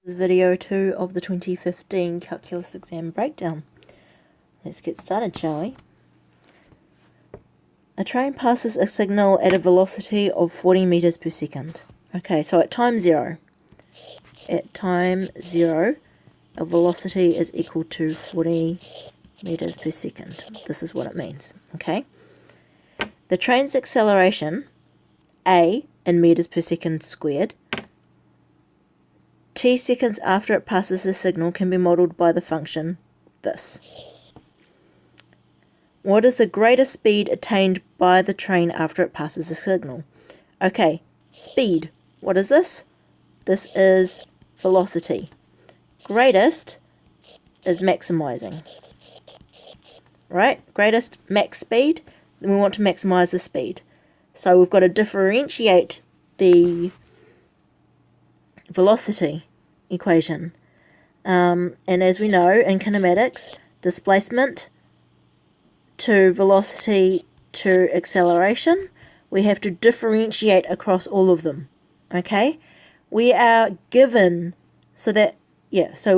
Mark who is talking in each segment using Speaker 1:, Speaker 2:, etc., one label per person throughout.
Speaker 1: This is video 2 of the 2015 Calculus Exam Breakdown. Let's get started, shall we? A train passes a signal at a velocity of 40 meters per second. Okay, so at time 0. At time 0, a velocity is equal to 40 meters per second. This is what it means, okay? The train's acceleration, a in meters per second squared, t seconds after it passes the signal can be modelled by the function this. What is the greatest speed attained by the train after it passes the signal? Okay, speed. What is this? This is velocity. Greatest is maximizing. Right? Greatest, max speed. Then we want to maximize the speed. So we've got to differentiate the velocity equation. And as we know in kinematics, displacement to velocity to acceleration, we have to differentiate across all of them. Okay? We are given, so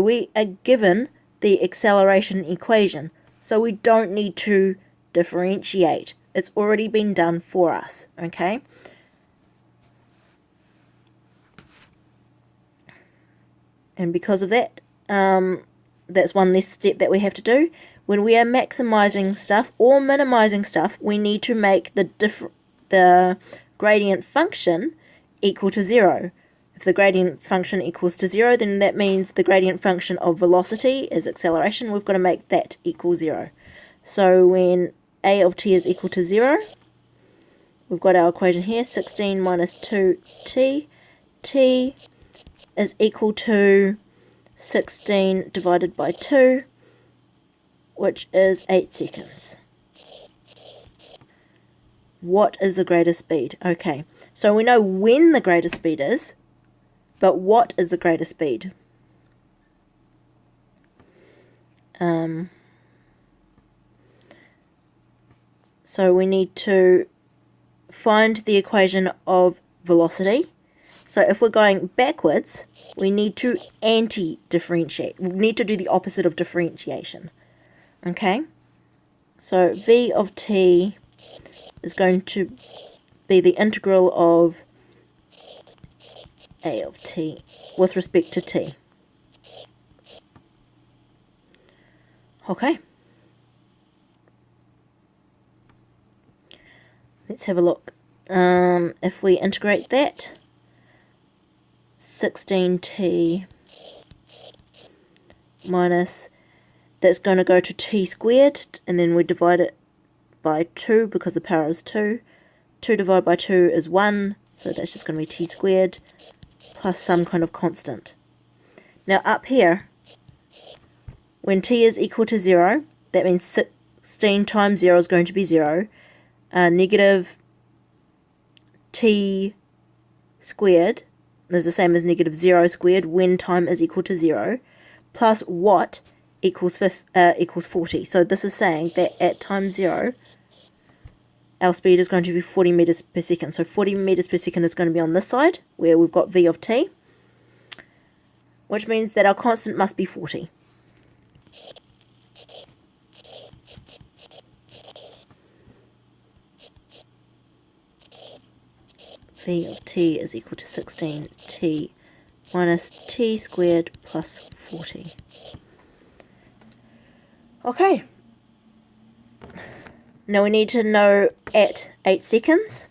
Speaker 1: we are given the acceleration equation. So we don't need to differentiate. It's already been done for us. Okay? And because of that, that's one less step that we have to do. When we are maximizing stuff or minimizing stuff, we need to make the gradient function equal to 0. If the gradient function equals to 0, then that means the gradient function of velocity is acceleration. We've got to make that equal 0. So when a of t is equal to 0, we've got our equation here, 16 minus 2t. T is equal to 16 divided by 2, which is 8 seconds. What is the greatest speed? Okay, so we know when the greatest speed is, but what is the greatest speed? So we need to find the equation of velocity. So if we're going backwards, we need to anti-differentiate. We need to do the opposite of differentiation. Okay? So v of t is going to be the integral of a of t with respect to t. Okay. Let's have a look. If we integrate that, 16t minus, that's going to go to t squared, and then we divide it by 2 because the power is 2. 2 divided by 2 is 1, so that's just going to be t squared plus some kind of constant. Now up here, when t is equal to 0, that means 16 times 0 is going to be 0. Negative t squared is the same as negative 0 squared when time is equal to 0, plus what equals 40. So this is saying that at time 0, our speed is going to be 40 meters per second. So 40 meters per second is going to be on this side, where we've got v of t, which means that our constant must be 40. v of t is equal to 16t minus t squared plus 40. Okay. Now we need to know at 8 seconds,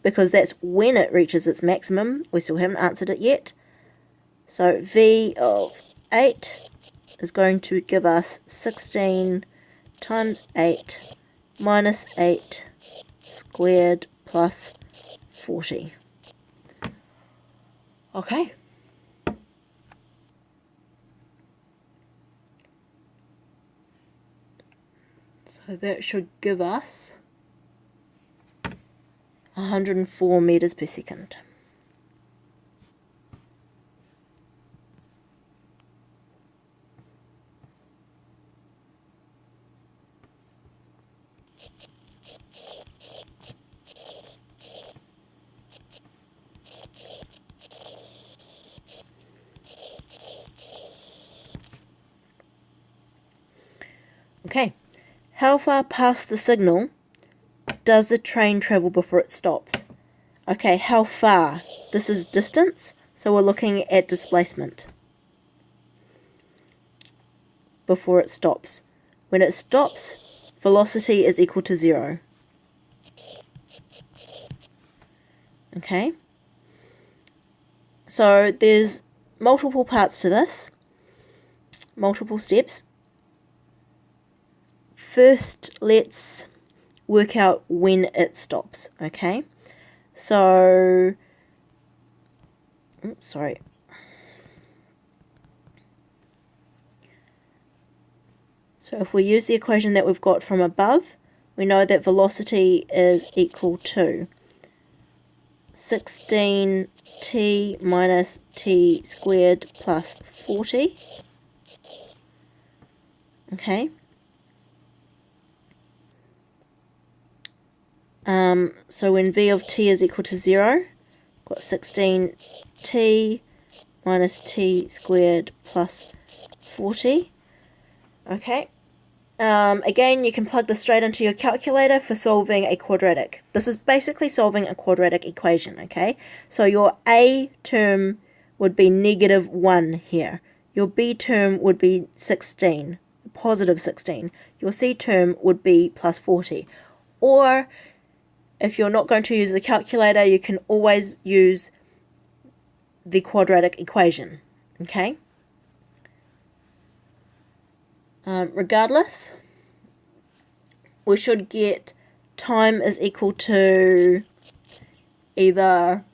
Speaker 1: because that's when it reaches its maximum. We still haven't answered it yet. So v of 8 is going to give us 16 times 8 minus 8 squared plus 40. Okay. So that should give us 104 meters per second. Okay, how far past the signal does the train travel before it stops? Okay, how far? This is distance, so we're looking at displacement before it stops. When it stops, velocity is equal to 0. Okay, so there's multiple parts to this, multiple steps. First, let's work out when it stops, okay? So, sorry. So if we use the equation that we've got from above, we know that velocity is equal to 16t minus t squared plus 40. Okay. So when v of t is equal to 0, got 16t minus t squared plus 40. Okay. Again, you can plug this straight into your calculator for solving a quadratic. This is basically solving a quadratic equation, okay? So your A term would be negative 1 here. Your B term would be 16, positive 16. Your C term would be plus 40. Or, if you're not going to use the calculator, you can always use the quadratic equation, okay? Regardless, we should get time is equal to either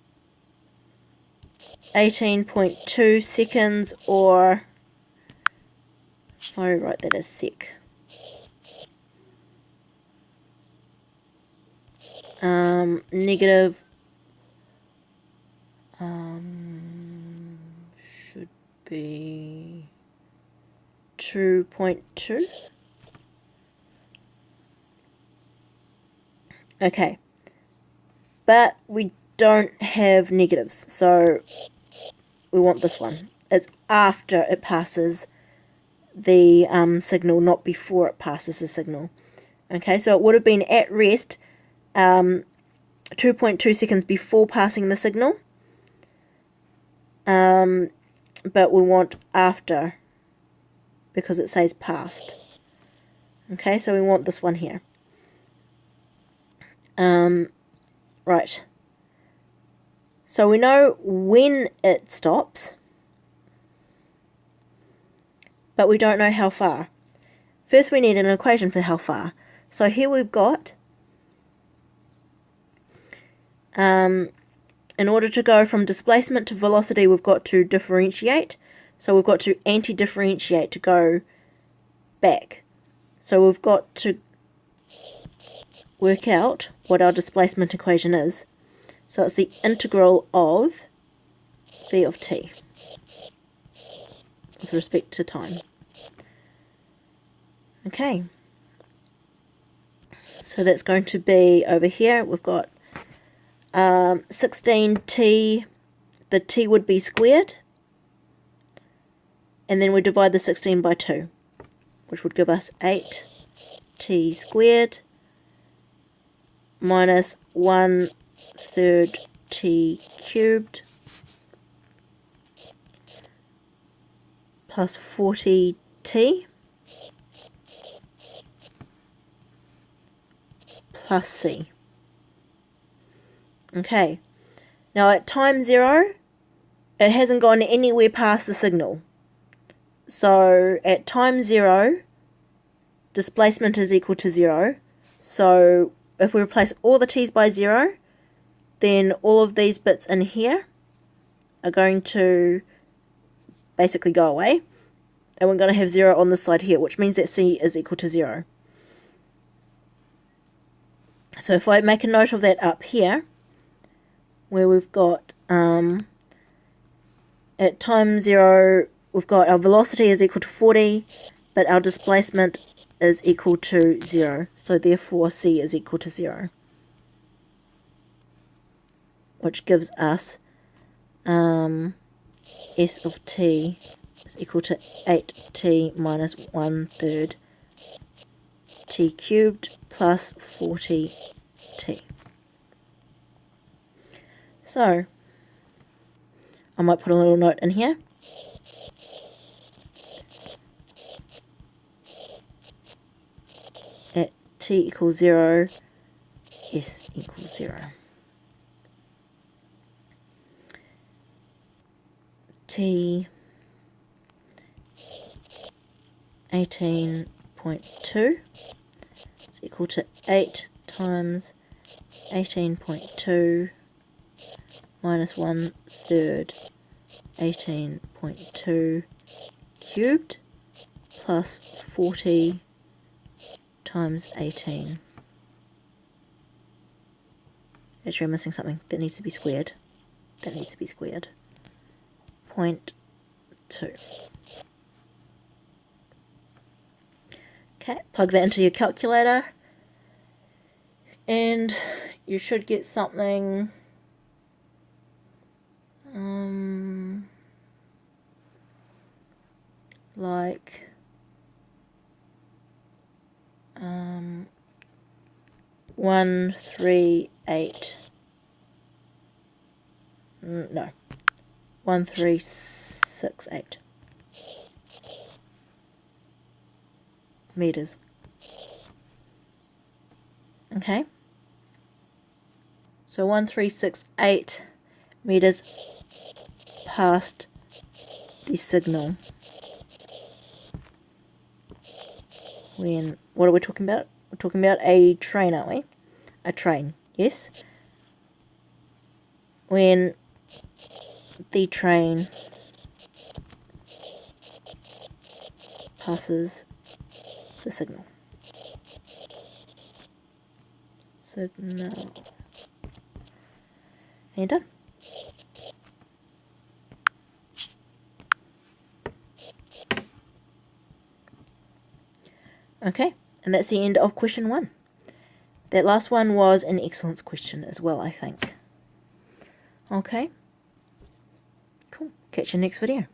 Speaker 1: 18.2 seconds or, if I write that as sec, negative should be 2.2. Okay, but we don't have negatives, so we want this one. It's after it passes the signal, not before it passes the signal. Okay, so it would have been at rest 2.2 seconds before passing the signal, but we want after because it says past. Okay, so we want this one here. Right. So we know when it stops, but we don't know how far. First we need an equation for how far. So here we've got, in order to go from displacement to velocity, we've got to differentiate. So we've got to anti-differentiate to go back. So we've got to work out what our displacement equation is. So it's the integral of v of t with respect to time. Okay. So that's going to be over here. We've got 16t, the t would be squared, and then we divide the 16 by 2, which would give us 8t squared minus 1/3 t cubed plus 40t plus c. Okay, now at time 0, it hasn't gone anywhere past the signal. So at time 0, displacement is equal to 0. So if we replace all the t's by 0, then all of these bits in here are going to basically go away. And we're going to have 0 on this side here, which means that c is equal to 0. So if I make a note of that up here, where we've got, at time 0, we've got our velocity is equal to 40, but our displacement is equal to 0. So therefore c is equal to 0. Which gives us s of t is equal to 8t minus 1/3 t cubed plus 40t. So, I might put a little note in here. At t equals 0, s equals 0. T 18.2 is equal to 8 times 18.2 minus 1/3 18.2 cubed plus 40 times 18. Actually, I'm missing something. That needs to be squared. 0.2. Okay, plug that into your calculator and you should get something like 138 no 1368 meters. Okay, so 1368 meters past the signal. When, what are we talking about? We're talking about a train, aren't we? A train, yes. When the train passes the signal. Signal. And done. Okay, and that's the end of question 1. That last one was an excellence question as well, I think. Okay. Cool. Catch you next video.